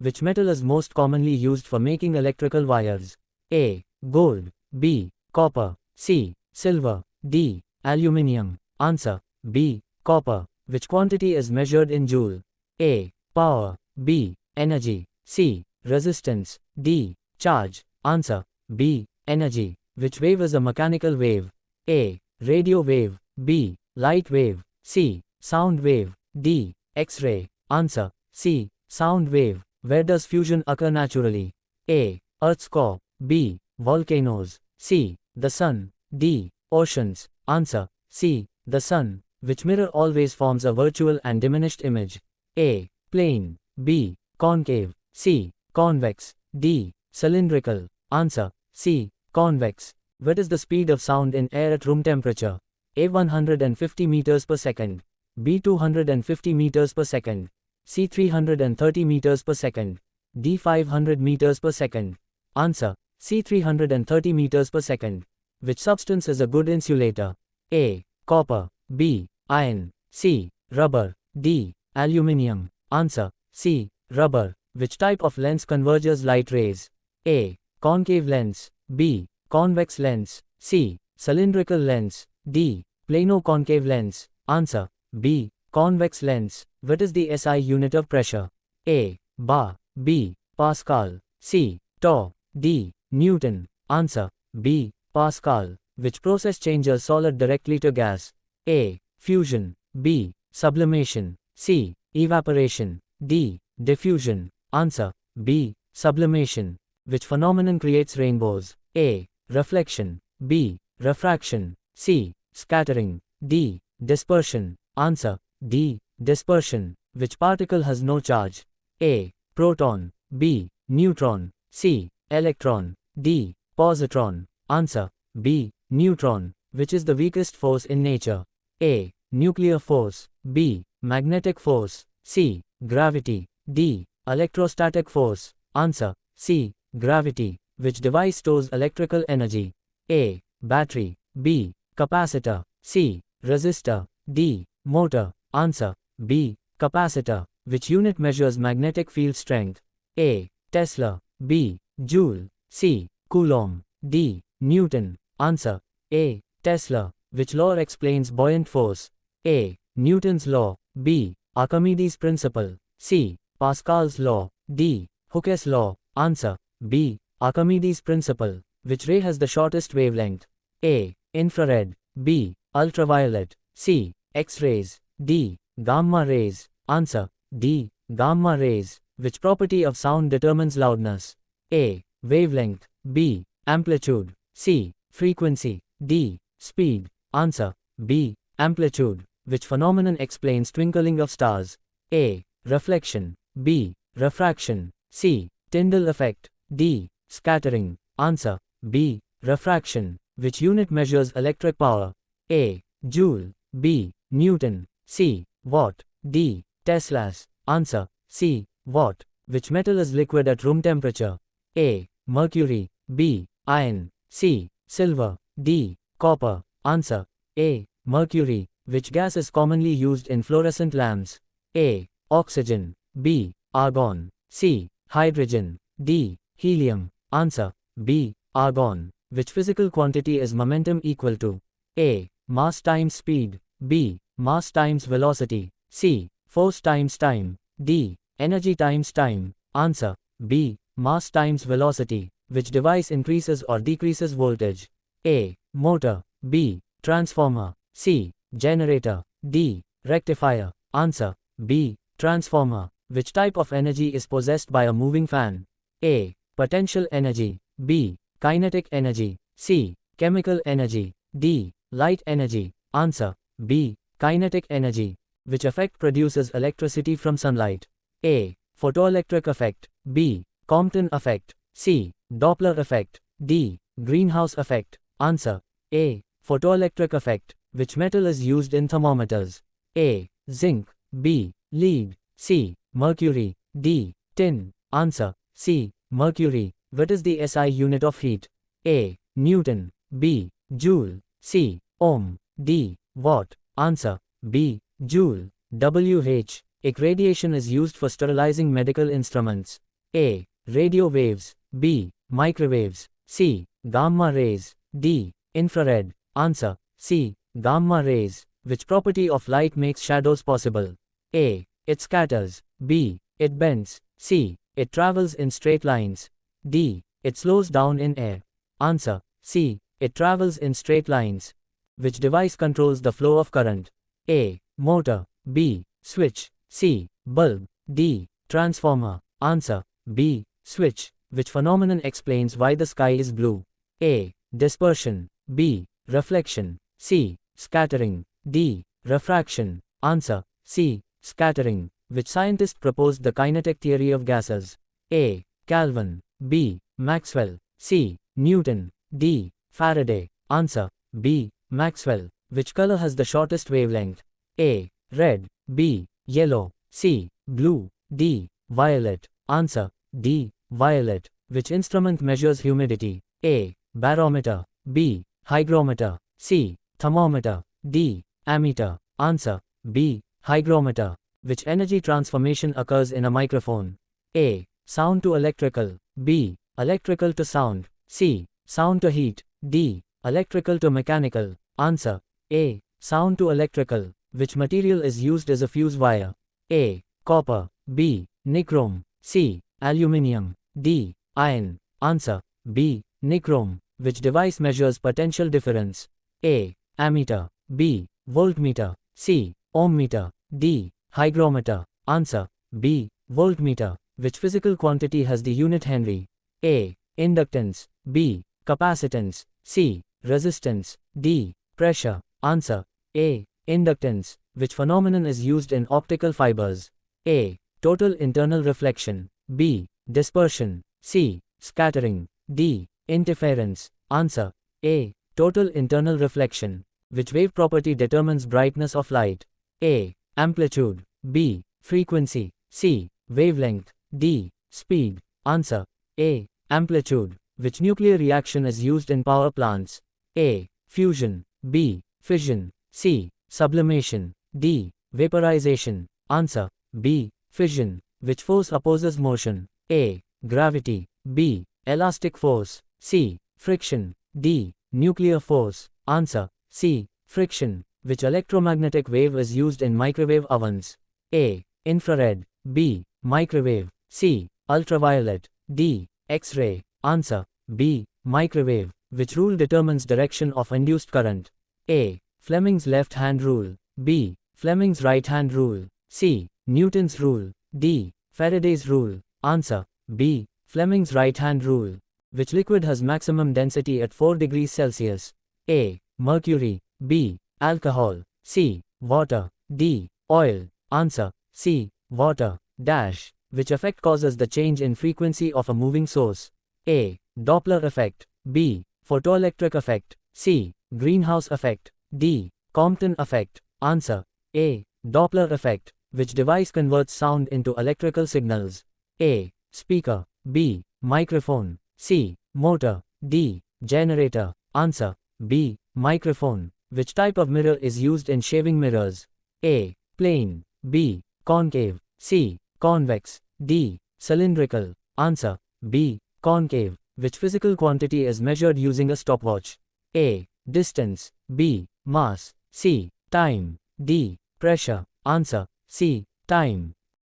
Which metal is most commonly used for making electrical wires? A. Gold. B. Copper. C. Silver. D. Aluminium. Answer. B. Copper. Which quantity is measured in joule? A. Power. B. Energy. C. Resistance. D. Charge. Answer. B. Energy. Which wave is a mechanical wave? A. Radio wave. B. Light wave. C. Sound wave. D. X-ray. Answer. C. Sound wave. Where does fusion occur naturally? A. Earth's core. B. Volcanoes. C. The sun. D. Oceans. Answer. C. The sun. Which mirror always forms a virtual and diminished image? A. Plane. B. Concave. C. Convex. D. Cylindrical. Answer. C. Convex. What is the speed of sound in air at room temperature? A. 150 meters per second. B. 250 meters per second. C. 330 meters per second. D. 500 meters per second. Answer. C. 330 meters per second. Which substance is a good insulator? A. Copper. B. Iron. C. Rubber. D. Aluminium. Answer. C. Rubber. Which type of lens converges light rays? A. Concave lens. B. Convex lens. C. Cylindrical lens. D. Plano-concave lens. Answer. B. Convex lens. What is the SI unit of pressure? A. Bar. B. Pascal. C. Torr. D. Newton. Answer. B. Pascal. Which process changes solid directly to gas? A. Fusion. B. Sublimation. C. Evaporation. D. Diffusion. Answer. B. Sublimation. Which phenomenon creates rainbows? A. Reflection. B. Refraction. C. Scattering. D. Dispersion. Answer. D. Dispersion. Which particle has no charge? A. Proton. B. Neutron. C. Electron. D. Positron. Answer. B. Neutron. Which is the weakest force in nature? A. Nuclear force. B. Magnetic force. C. Gravity. D. Electrostatic force. Answer. C. Gravity. Which device stores electrical energy? A. Battery. B. Capacitor. C. Resistor. D. Motor. Answer. B. Capacitor. Which unit measures magnetic field strength? A. Tesla. B. Joule. C. Coulomb. D. Newton. Answer. A. Tesla. Which law explains buoyant force? A. Newton's law. B. Archimedes' principle. C. Pascal's law. D. Hooke's law. Answer. B. Archimedes' principle. Which ray has the shortest wavelength? A. Infrared. B. Ultraviolet. C. X-rays. D. Gamma rays. Answer. D. Gamma rays. Which property of sound determines loudness? A. Wavelength. B. Amplitude. C. Frequency. D. Speed. Answer. B. Amplitude. Which phenomenon explains twinkling of stars? A. Reflection. B. Refraction. C. Tyndall effect. D. Scattering. Answer. B. Refraction. Which unit measures electric power? A. Joule. B. Newton. C. Watt. D. Teslas. Answer. C. Watt. Which metal is liquid at room temperature? A. Mercury. B. Iron. C. Silver. D. Copper. Answer. A. Mercury. Which gas is commonly used in fluorescent lamps? A. Oxygen. B. Argon. C. Hydrogen. D. Helium. Answer. B. Argon. Which physical quantity is momentum equal to? A. Mass times speed. B. Mass times velocity. C. Force times time. D. Energy times time. Answer. B. Mass times velocity. Which device increases or decreases voltage? A. Motor. B. Transformer. C. Generator. D. Rectifier. Answer. B. Transformer. Which type of energy is possessed by a moving fan? A. Potential energy. B. Kinetic energy. C. Chemical energy. D. Light energy. Answer. B. Kinetic energy. Which effect produces electricity from sunlight? A. Photoelectric effect. B. Compton effect. C. Doppler effect. D. Greenhouse effect. Answer. A. Photoelectric effect. Which metal is used in thermometers? A. Zinc. B. Lead. C. Mercury. D. Tin. Answer. C. Mercury. What is the SI unit of heat? A. Newton. B. Joule. C. Ohm. D. Watt. Answer. B. Joule. WH. IC radiation is used for sterilizing medical instruments. A. Radio waves. B. Microwaves. C. Gamma rays. D. Infrared. Answer. C. Gamma rays. Which property of light makes shadows possible? A. It scatters. B. It bends. C. It travels in straight lines. D. It slows down in air. Answer. C. It travels in straight lines. Which device controls the flow of current? A. Motor. B. Switch. C. Bulb. D. Transformer. Answer. B. Switch. Which phenomenon explains why the sky is blue? A. Dispersion. B. Reflection. C. Scattering. D. Refraction. Answer. C. Scattering. Which scientist proposed the kinetic theory of gases? A. Calvin. B. Maxwell. C. Newton. D. Faraday. Answer. B. Maxwell. Which color has the shortest wavelength? A. Red. B. Yellow. C. Blue. D. Violet. Answer. D. Violet. Which instrument measures humidity? A. Barometer. B. Hygrometer. C. Thermometer. D. Ammeter. Answer. B. Hygrometer. Which energy transformation occurs in a microphone? A. Sound to electrical. B. Electrical to sound. C. Sound to heat. D. Electrical to mechanical. Answer. A. Sound to electrical. Which material is used as a fuse wire? A. Copper. B. Nichrome. C. Aluminium. D. Iron. Answer. B. Nichrome. Which device measures potential difference? A. Ammeter. B. Voltmeter. C. Ohmmeter. D. Hygrometer. Answer. B. Voltmeter. Which physical quantity has the unit Henry? A. Inductance. B. Capacitance. C. Resistance. D. Pressure. Answer. A. Inductance. Which phenomenon is used in optical fibers? A. Total internal reflection. B. Dispersion. C. Scattering. D. Interference. Answer. A. Total internal reflection. Which wave property determines brightness of light? A. Amplitude. B. Frequency. C. Wavelength. D. Speed. Answer. A. Amplitude. Which nuclear reaction is used in power plants? A. Fusion. B. Fission. C. Sublimation. D. Vaporization. Answer. B. Fission. Which force opposes motion? A. Gravity. B. Elastic force. C. Friction. D. Nuclear force. Answer. C. Friction. Which electromagnetic wave is used in microwave ovens? A. Infrared. B. Microwave. C. Ultraviolet. D. X-ray. Answer. B. Microwave. Which rule determines direction of induced current? A. Fleming's left-hand rule. B. Fleming's right-hand rule. C. Newton's rule. D. Faraday's rule. Answer. B. Fleming's right-hand rule. Which liquid has maximum density at 4 degrees Celsius? A. Mercury. B. Alcohol. C. Water. D. Oil. Answer. C. Water. Dash. Which effect causes the change in frequency of a moving source? A. Doppler effect. B. Photoelectric effect. C. Greenhouse effect. D. Compton effect. Answer. A. Doppler effect. Which device converts sound into electrical signals? A. Speaker. B. Microphone. C. Motor. D. Generator. Answer. B. Microphone. Which type of mirror is used in shaving mirrors? A. Plane. B. Concave. C. Convex. D. Cylindrical. Answer. B. Concave. Which physical quantity is measured using a stopwatch? A. Distance. B. Mass. C. Time. D. Pressure. Answer. C. Time.